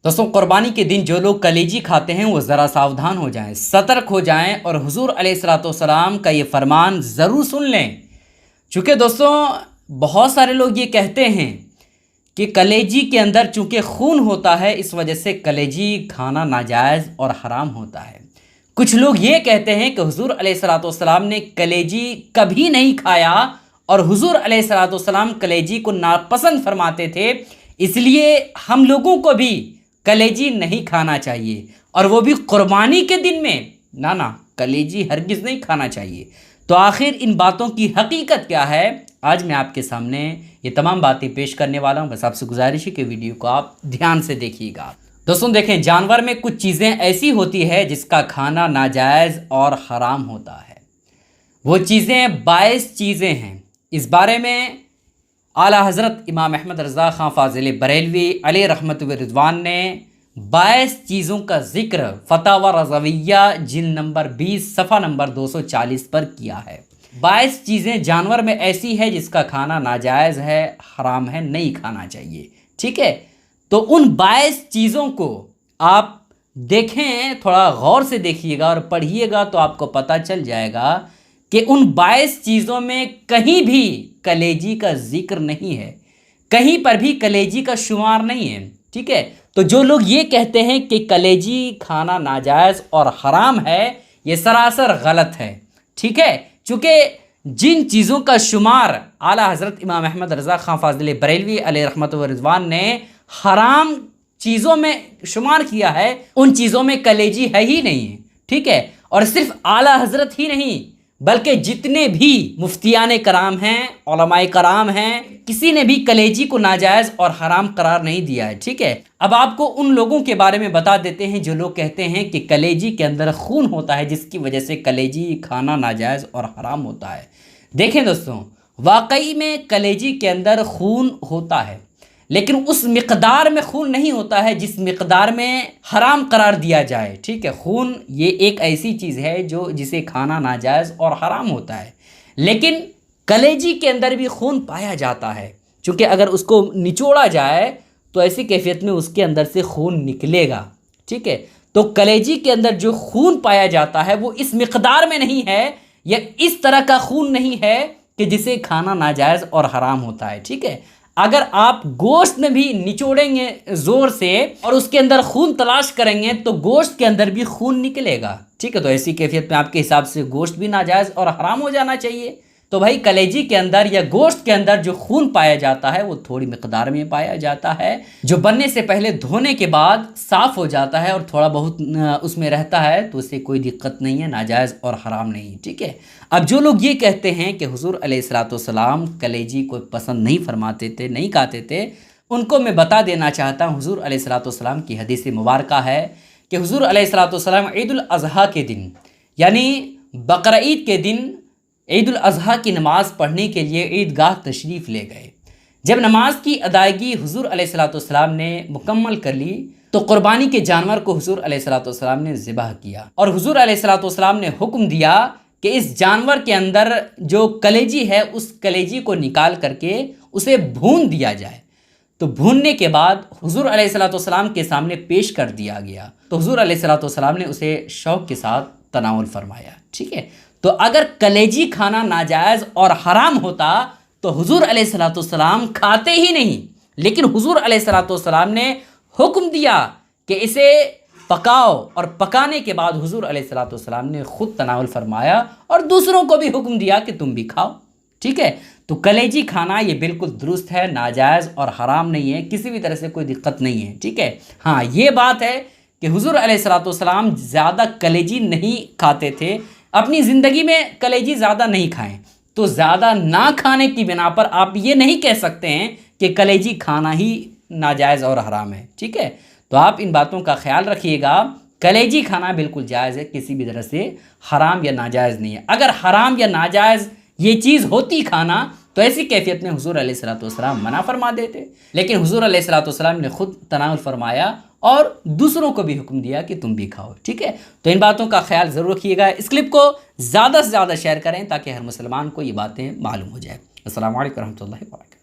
دوستوں، قربانی کے دن جو لوگ کلیجی کھاتے ہیں وہ ذرا ساودھان ہو جائیں، سترک ہو جائیں اور حضور علیہ الصلوۃ والسلام کا یہ فرمان ضرور سن لیں۔ چونکہ دوستوں، بہت سارے لوگ یہ کہتے ہیں کہ کلیجی کے اندر چونکہ خون ہوتا ہے، اس وجہ سے کلیجی کھانا ناجائز اور حرام ہوتا ہے۔ کچھ لوگ یہ کہتے ہیں کہ حضور علیہ الصلوۃ والسلام نے کلیجی کبھی نہیں کھایا اور حضور علیہ الصلوۃ والسلام کلیجی کو ناپسند فرماتے تھے، اس لیے ہم لوگوں کو بھی کلیجی نہیں کھانا چاہیے، اور وہ بھی قربانی کے دن میں۔ نہ کلیجی ہرگز نہیں کھانا چاہیے۔ تو آخر ان باتوں کی حقیقت کیا ہے، آج میں آپ کے سامنے یہ تمام باتیں پیش کرنے والا ہوں۔ بس آپ سے گزارش ہے کہ ویڈیو کو آپ دھیان سے دیکھیے گا۔ دوستوں دیکھیں، جانور میں کچھ چیزیں ایسی ہوتی ہے جس کا کھانا ناجائز اور حرام ہوتا ہے۔ وہ چیزیں باعث چیزیں ہیں۔ اس بارے میں اعلیٰ حضرت امام احمد رضا خان فاضل بریلوی علیہ رحمت و رضوان نے باعث چیزوں کا ذکر فتاوی رضویہ جلد نمبر 20 صفحہ نمبر 240 پر کیا ہے۔ باعث چیزیں جانور میں ایسی ہے جس کا کھانا ناجائز ہے، حرام ہے، نہیں کھانا چاہیے، ٹھیک ہے۔ تو ان باعث چیزوں کو آپ دیکھیں، تھوڑا غور سے دیکھیے گا اور پڑھیے گا تو آپ کو پتہ چل جائے گا کہ ان باعث چیزوں میں کہیں بھی کلیجی کا ذکر نہیں ہے، کہیں پر بھی کلیجی کا شمار نہیں ہے، ٹھیک ہے۔ تو جو لوگ یہ کہتے ہیں کہ کلیجی کھانا ناجائز اور حرام ہے، یہ سراسر غلط ہے، ٹھیک ہے۔ چونکہ جن چیزوں کا شمار اعلیٰ حضرت امام احمد رضا خان فاضل بریلوی علیہ رحمت و رضوان نے حرام چیزوں میں شمار کیا ہے، ان چیزوں میں کلیجی ہے ہی نہیں ہے، ٹھیک ہے۔ اور صرف اعلیٰ حضرت ہی نہیں بلکہ جتنے بھی مفتیان کرام ہیں، علماء کرام ہیں، کسی نے بھی کلیجی کو ناجائز اور حرام قرار نہیں دیا ہے، ٹھیک ہے۔ اب آپ کو ان لوگوں کے بارے میں بتا دیتے ہیں جو لوگ کہتے ہیں کہ کلیجی کے اندر خون ہوتا ہے جس کی وجہ سے کلیجی کھانا ناجائز اور حرام ہوتا ہے۔ دیکھیں دوستوں، واقعی میں کلیجی کے اندر خون ہوتا ہے، لیکن اس مقدار میں خون نہیں ہوتا ہے جس مقدار میں حرام قرار دیا جائے، ٹھیک ہے۔ خون یہ ایک ایسی چیز ہے جسے کھانا ناجائز اور حرام ہوتا ہے، لیکن کلیجی کے اندر بھی خون پایا جاتا ہے، چونکہ اگر اس کو نچوڑا جائے تو ایسی کیفیت میں اس کے اندر سے خون نکلے گا، ٹھیک ہے۔ تو کلیجی کے اندر جو خون پایا جاتا ہے وہ اس مقدار میں نہیں ہے، یا اس طرح کا خون نہیں ہے کہ جسے کھانا ناجائز اور حرام ہوتا ہے، ٹھیک ہے۔ اگر آپ گوشت میں بھی نچوڑیں گے زور سے اور اس کے اندر خون تلاش کریں گے تو گوشت کے اندر بھی خون نکلے گا، ٹھیک ہے۔ تو ایسی کیفیت میں آپ کے حساب سے گوشت بھی ناجائز اور حرام ہو جانا چاہیے۔ تو بھائی کلیجی کے اندر یا گوشت کے اندر جو خون پایا جاتا ہے وہ تھوڑی مقدار میں پایا جاتا ہے، جو بننے سے پہلے دھونے کے بعد صاف ہو جاتا ہے اور تھوڑا بہت اس میں رہتا ہے، تو اسے کوئی دقت نہیں ہے، ناجائز اور حرام نہیں، ٹھیک ہے۔ اب جو لوگ یہ کہتے ہیں کہ حضور علیہ الصلوۃ والسلام کلیجی کو پسند نہیں فرماتے تھے، نہیں کھاتے تھے، ان کو میں بتا دینا چاہتا ہوں، حضور علیہ الصلوۃ والسلام کی حدیث مبارکہ ہے کہ حضور علیہ الصلوۃ والسلام عید الاضحیٰ کے دن، یعنی بقرہ عید کے دن، عید الاضحیٰ کی نماز پڑھنے کے لیے عیدگاہ تشریف لے گئے۔ جب نماز کی ادائیگی حضور علیہ الصلوۃ والسلام نے مکمل کر لی تو قربانی کے جانور کو حضور علیہ الصلوۃ والسلام نے ذبح کیا، اور حضور علیہ الصلوۃ والسلام نے حکم دیا کہ اس جانور کے اندر جو کلیجی ہے اس کلیجی کو نکال کر کے اسے بھون دیا جائے۔ تو بھوننے کے بعد حضور علیہ الصلوۃ والسلام کے سامنے پیش کر دیا گیا، تو حضور علیہ الصلوۃ والسلام نے اسے شوق کے ساتھ تناول فرمایا، ٹھیک ہے۔ تو اگر کلیجی کھانا ناجائز اور حرام ہوتا تو حضور علیہ الصلوۃ والسلام کھاتے ہی نہیں، لیکن حضور علیہ الصلوۃ والسلام نے حکم دیا کہ اسے پکاؤ، اور پکانے کے بعد حضور علیہ الصلوۃ والسلام نے خود تناول فرمایا اور دوسروں کو بھی حکم دیا کہ تم بھی کھاؤ، ٹھیک ہے۔ تو کلیجی کھانا یہ بالکل درست ہے، ناجائز اور حرام نہیں ہے، کسی بھی طرح سے کوئی دقت نہیں ہے، ٹھیک ہے۔ ہاں یہ بات ہے کہ حضور علیہ الصلوۃ والسلام زیادہ کلیجی نہیں کھاتے تھے، اپنی زندگی میں کلیجی زیادہ نہیں کھائیں، تو زیادہ نہ کھانے کی بنا پر آپ یہ نہیں کہہ سکتے ہیں کہ کلیجی کھانا ہی ناجائز اور حرام ہے، ٹھیک ہے۔ تو آپ ان باتوں کا خیال رکھیے گا، کلیجی کھانا بالکل جائز ہے، کسی بھی طرح سے حرام یا ناجائز نہیں ہے۔ اگر حرام یا ناجائز یہ چیز ہوتی کھانا تو ایسی کیفیت میں حضور علیہ الصلوۃ والسلام منع فرما دیتے، لیکن حضور علیہ الصلوۃ والسلام نے خود تناول فرمایا اور دوسروں کو بھی حکم دیا کہ تم بھی کھاؤ، ٹھیک ہے۔ تو ان باتوں کا خیال ضرور رکھیے گا، اس کلپ کو زیادہ سے زیادہ شیئر کریں تاکہ ہر مسلمان کو یہ باتیں معلوم ہو جائے۔ السلام علیکم ورحمۃ اللہ وبرکاتہ۔